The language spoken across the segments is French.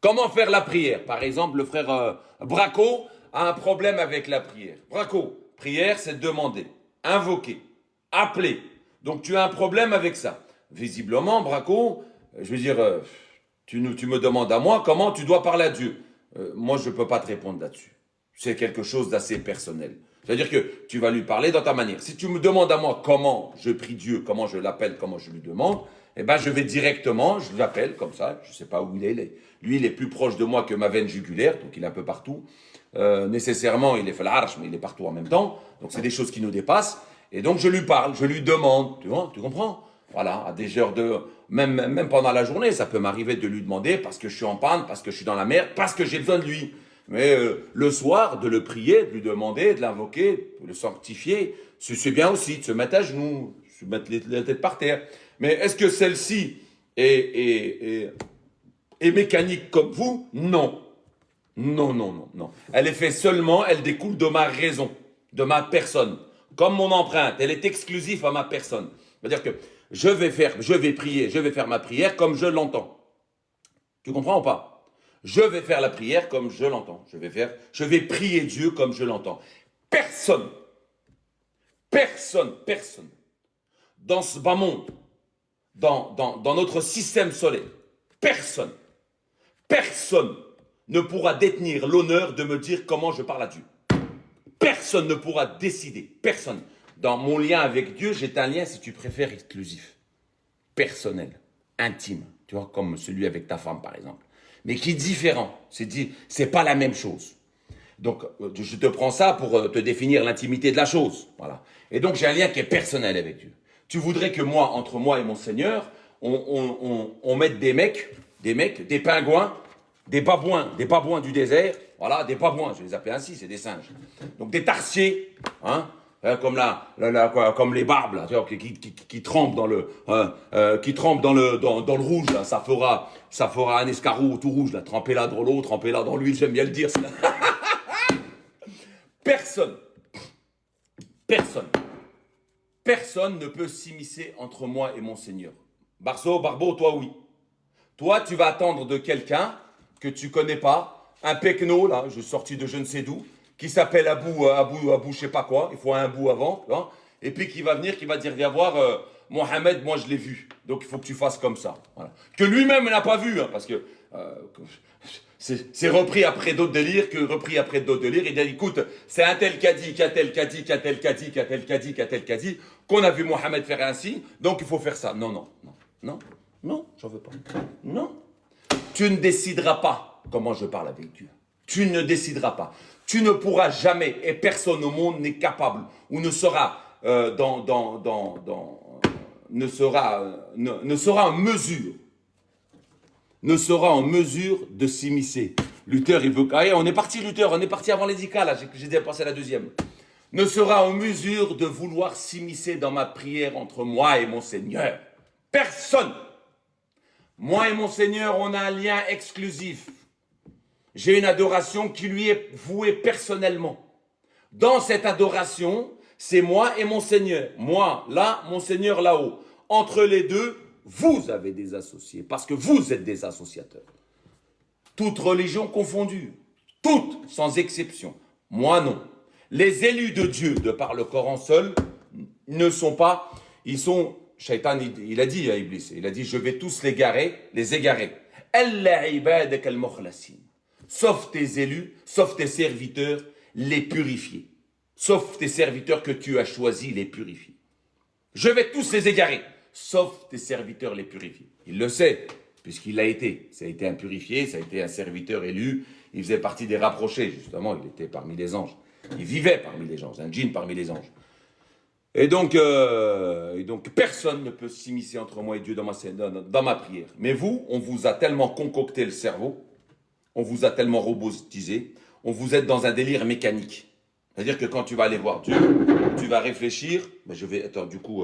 Comment faire la prière? Par exemple, le frère Braco a un problème avec la prière. Braco, prière, c'est demander, invoquer, appeler. Donc tu as un problème avec ça. Visiblement, Braco, je veux dire, tu me demandes à moi comment tu dois parler à Dieu. Moi, je ne peux pas te répondre là-dessus. C'est quelque chose d'assez personnel. C'est-à-dire que tu vas lui parler dans ta manière. Si tu me demandes à moi comment je prie Dieu, comment je l'appelle, comment je lui demande, eh ben je vais directement, je l'appelle comme ça, je ne sais pas où il est. Lui, il est plus proche de moi que ma veine jugulaire, donc il est un peu partout. Nécessairement, il est fait l'arche, mais il est partout en même temps. Donc c'est des choses qui nous dépassent. Et donc je lui parle, je lui demande, tu vois, tu comprends? Voilà, à des heures de... Même pendant la journée, ça peut m'arriver de lui demander parce que je suis en panne, parce que je suis dans la merde, parce que j'ai besoin de lui. Mais le soir, de le prier, de lui demander, de l'invoquer, de le sanctifier, c'est bien aussi, de se mettre à genoux, de se mettre la tête par terre. Mais est-ce que celle-ci est mécanique comme vous? Non. Non, non, non, non. Elle est faite seulement, elle découle de ma raison, de ma personne. Comme mon empreinte, elle est exclusive à ma personne. C'est-à-dire que je vais prier, je vais faire ma prière comme je l'entends. Tu comprends ou pas? Je vais faire la prière comme je l'entends. Je vais prier Dieu comme je l'entends. Personne, personne, dans ce bas monde, dans notre système solaire, personne ne pourra détenir l'honneur de me dire comment je parle à Dieu. Personne ne pourra décider. Personne. Dans mon lien avec Dieu, j'ai un lien, si tu préfères, exclusif. Personnel. Intime. Tu vois, comme celui avec ta femme, par exemple. Mais qui est différent. C'est pas la même chose. Donc, je te prends ça pour te définir l'intimité de la chose. Voilà. Et donc, j'ai un lien qui est personnel avec Dieu. Tu voudrais que moi, entre moi et mon Seigneur, on mette des pingouins, des babouins du désert, voilà, des babouins, je vais les appeler ainsi, c'est des singes. Donc des tarsiers, hein, comme les barbes là, tu vois, qui trempent dans le, dans le rouge là, ça fera un escargot tout rouge là, trempé là dans l'eau, trempé là dans l'huile, j'aime bien le dire. Personne, personne ne peut s'immiscer entre moi et mon Seigneur. Barbeau, toi oui. Toi, tu vas attendre de quelqu'un que tu connais pas, un pecno, là, je suis sorti de je ne sais d'où, qui s'appelle Abou, je sais pas quoi, il faut un bout avant, hein, et puis qui va venir, qui va dire, viens voir, Mohamed, moi je l'ai vu, donc il faut que tu fasses comme ça. Voilà. Que lui-même n'a pas vu, hein, parce que c'est repris après d'autres délires, il dit, écoute, c'est un tel qu'a dit, qu'on a vu Mohamed faire ainsi, donc il faut faire ça. Non, j'en veux pas. Non. Tu ne décideras pas comment je parle avec Dieu. Tu ne décideras pas. Tu ne pourras jamais, et personne au monde n'est capable, ou ne sera ne sera en mesure de s'immiscer. Luther, il veut... Allez, on est parti Luther, on est parti avant les ICA, là, j'ai déjà passé à la deuxième. Ne sera en mesure de vouloir s'immiscer dans ma prière entre moi et mon Seigneur. Personne. Moi et mon Seigneur, on a un lien exclusif. J'ai une adoration qui lui est vouée personnellement. Dans cette adoration, c'est moi et mon Seigneur. Moi, là, mon Seigneur, là-haut. Entre les deux, vous avez des associés, parce que vous êtes des associateurs. Toutes religions confondues. Toutes, sans exception. Moi, non. Les élus de Dieu, de par le Coran seul, ne sont pas... Ils sont... Shaitan, il a dit à Iblis, il a dit, je vais tous les égarer. Sauf tes élus, sauf tes serviteurs, les purifier. Sauf tes serviteurs que tu as choisis, les purifier. Je vais tous les égarer, sauf tes serviteurs, les purifier. Il le sait, puisqu'il l'a été. Ça a été un purifié, ça a été un serviteur élu. Il faisait partie des rapprochés, justement, il était parmi les anges. Il vivait parmi les anges, un djinn parmi les anges. Et donc, personne ne peut s'immiscer entre moi et Dieu dans ma prière. Mais vous, on vous a tellement concocté le cerveau, on vous a tellement robotisé, on vous êtes dans un délire mécanique. C'est-à-dire que quand tu vas aller voir Dieu, tu vas réfléchir. Mais attends, du coup,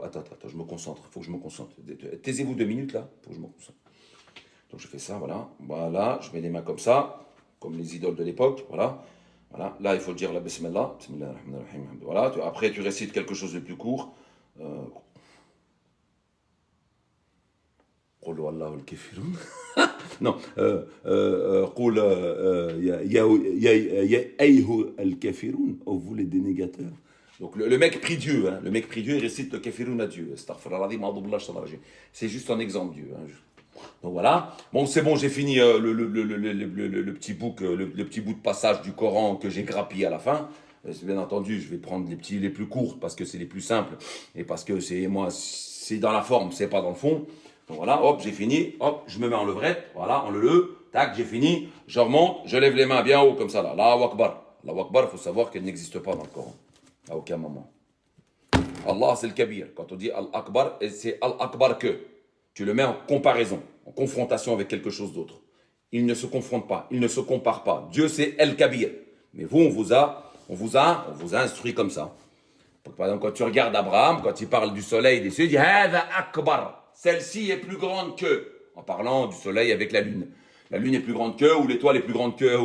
attends, je me concentre. Il faut que je me concentre. Taisez-vous 2 minutes là, il faut que je me concentre. Donc je fais ça, voilà. Voilà, je mets les mains comme ça, comme les idoles de l'époque, voilà. Voilà, là il faut dire la Bismillah. Voilà, après tu récites quelque chose de plus court. Non. قول يا أيها الكافرون, oh, vous les dénégateurs. Donc le mec prie Dieu, hein. Le mec prie Dieu et récite le kafirun à Dieu. C'est juste un exemple, Dieu. Hein. Donc voilà. Bon, c'est bon, j'ai fini le petit bout de passage du Coran que j'ai grappillé à la fin. Bien entendu, je vais prendre les plus courts parce que c'est les plus simples et parce que c'est dans la forme, c'est pas dans le fond. Donc voilà, hop, j'ai fini, hop, je me mets en levrette, voilà, en le, tac, j'ai fini, je remonte, je lève les mains bien haut comme ça là. Allahu Akbar. Allahu Akbar, il faut savoir qu'elle n'existe pas dans le Coran. À aucun moment. Allah, c'est le Kabir. Quand on dit Al-Akbar, c'est Al-Akbar que. Tu le mets en comparaison, en confrontation avec quelque chose d'autre. Il ne se confronte pas, il ne se compare pas. Dieu, c'est El-Kabir. Mais vous, on vous a instruit comme ça. Par exemple, quand tu regardes Abraham, quand il parle du soleil, des cieux, il dit Hada Akbar. Celle-ci est plus grande que. En parlant du soleil avec la lune. La lune est plus grande que, ou l'étoile est plus grande que,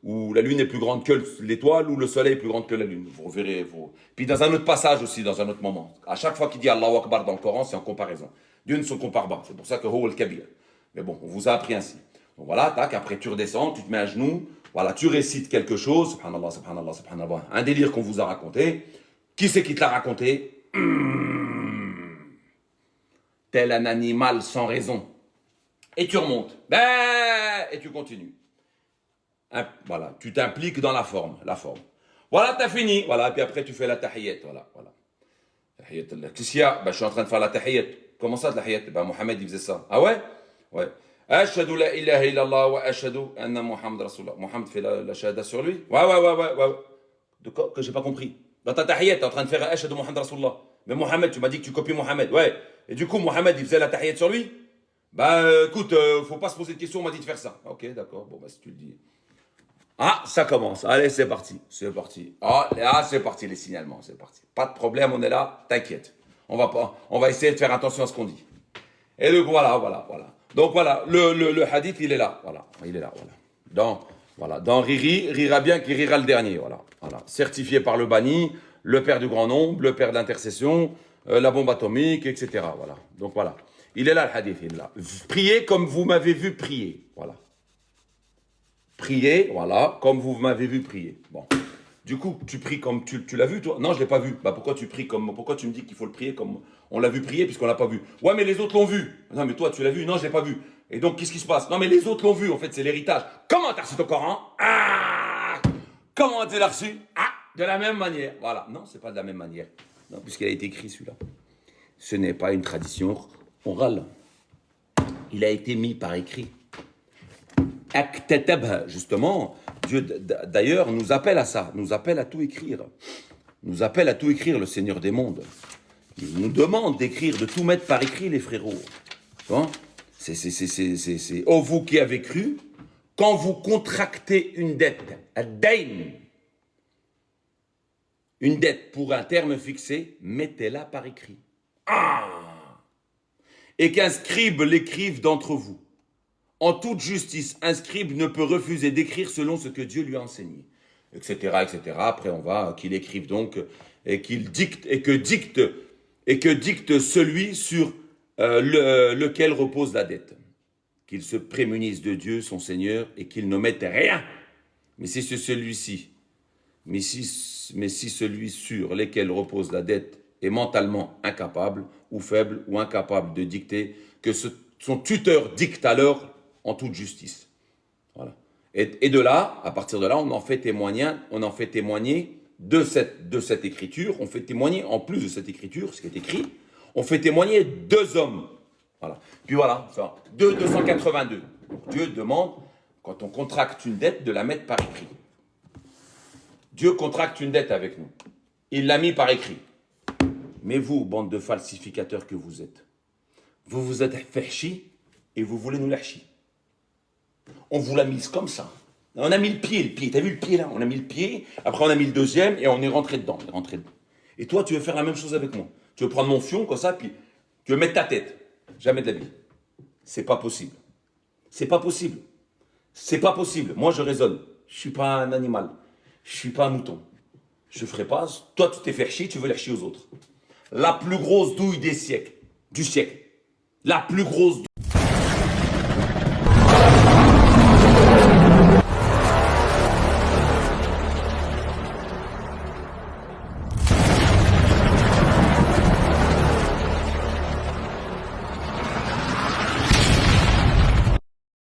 ou la lune est plus grande que l'étoile, ou le soleil est plus grande que la lune. Vous verrez. Puis dans un autre passage aussi, dans un autre moment. À chaque fois qu'il dit Allahu Akbar dans le Coran, c'est en comparaison. Dieu ne se compare pas. C'est pour ça que Ho al-Kabir. Mais bon, on vous a appris ainsi. Donc voilà, tac, après tu redescends, tu te mets à genoux. Voilà, tu récites quelque chose. Subhanallah, subhanallah, subhanallah. Un délire qu'on vous a raconté. Qui c'est qui te l'a raconté? Tel un animal sans raison. Et tu remontes. Et tu continues. Voilà, tu t'impliques dans la forme. Voilà, t'as fini. Voilà, et puis après tu fais la tahiyyat. Voilà. Tahiyyat. Qu'est-ce qu'il y a? Je suis en train de faire la tahiyyat. Comment ça, la tahiyyat? Mohamed, il faisait ça. Ah ouais? Ouais. Ashhadu la ilaha illallah wa ashhadu anna Muhammad Rasulullah. Mohamed fait la shahada sur lui? Ouais. De quoi? Que j'ai pas compris. Dans ta tahiyyat, t'es en train de faire ashhadu Muhammad Rasulullah. Mais Mohamed, tu m'as dit que tu copies Mohamed. Ouais. Et du coup, Mohamed, il faisait la tahiyyat sur lui? Écoute, faut pas se poser de questions, on m'a dit de faire ça. Ok, d'accord. Bon, si tu le dis. Ah, ça commence. Allez, c'est parti. C'est parti les signalements, c'est parti. Pas de problème, on est là, t'inquiète. On va essayer de faire attention à ce qu'on dit. Et donc voilà. Donc voilà, le hadith, il est là. Voilà. Dans Riri, rira bien qui rira le dernier. Voilà. Certifié par le banni, le père du grand nombre, le père d'intercession, la bombe atomique, etc. Voilà. Donc voilà. Il est là le hadith, il est là. Priez comme vous m'avez vu prier. Voilà. Priez, voilà, comme vous m'avez vu prier. Bon. Du coup, tu pries comme tu l'as vu, toi? Non, je ne l'ai pas vu. Pourquoi tu me dis qu'il faut le prier comme on l'a vu prier puisqu'on ne l'a pas vu? Ouais, mais les autres l'ont vu. Non, mais toi, tu l'as vu? Non, je ne l'ai pas vu. Et donc, qu'est-ce qui se passe? Non, mais les autres l'ont vu. En fait, c'est l'héritage. Comment tu as reçu ton Coran? Comment tu l'as reçu? De la même manière. Voilà. Non, c'est pas de la même manière. Non, puisqu'il a été écrit celui-là. Ce n'est pas une tradition orale. Il a été mis par écrit. Justement, Dieu d'ailleurs nous appelle à ça, nous appelle à tout écrire. Nous appelle à tout écrire, le Seigneur des mondes. Il nous demande d'écrire, de tout mettre par écrit, les frérots. C'est oh, vous qui avez cru, quand vous contractez une dette, une dette pour un terme fixé, mettez-la par écrit. Et qu'un scribe l'écrive d'entre vous. En toute justice, un scribe ne peut refuser d'écrire selon ce que Dieu lui a enseigné, etc., etc. Après, on va qu'il écrive donc et qu'il dicte et que dicte celui sur lequel repose la dette. Qu'il se prémunisse de Dieu, son Seigneur, et qu'il ne mette rien. Mais si celui-ci, celui sur lequel repose la dette est mentalement incapable ou faible ou incapable de dicter, que son tuteur dicte alors en toute justice. Voilà. Et de là, à partir de là, on en fait témoigner de cette écriture, on fait témoigner, en plus de cette écriture, ce qui est écrit, on fait témoigner 2 hommes. Voilà. Puis voilà, 282. Dieu demande, quand on contracte une dette, de la mettre par écrit. Dieu contracte une dette avec nous. Il l'a mis par écrit. Mais vous, bande de falsificateurs que vous êtes, vous vous êtes fait chier et vous voulez nous lâcher. On vous l'a mise comme ça. On a mis le pied. T'as vu le pied là? On a mis le pied, après on a mis le deuxième et on est rentré dedans. Et toi, tu veux faire la même chose avec moi. Tu veux prendre mon fion comme ça, puis tu veux mettre ta tête. Jamais de la vie. C'est pas possible. Moi, je raisonne. Je suis pas un animal. Je suis pas un mouton. Je ferai pas. Toi, tu t'es fait chier, tu veux les chier aux autres. La plus grosse douille du siècle. La plus grosse douille.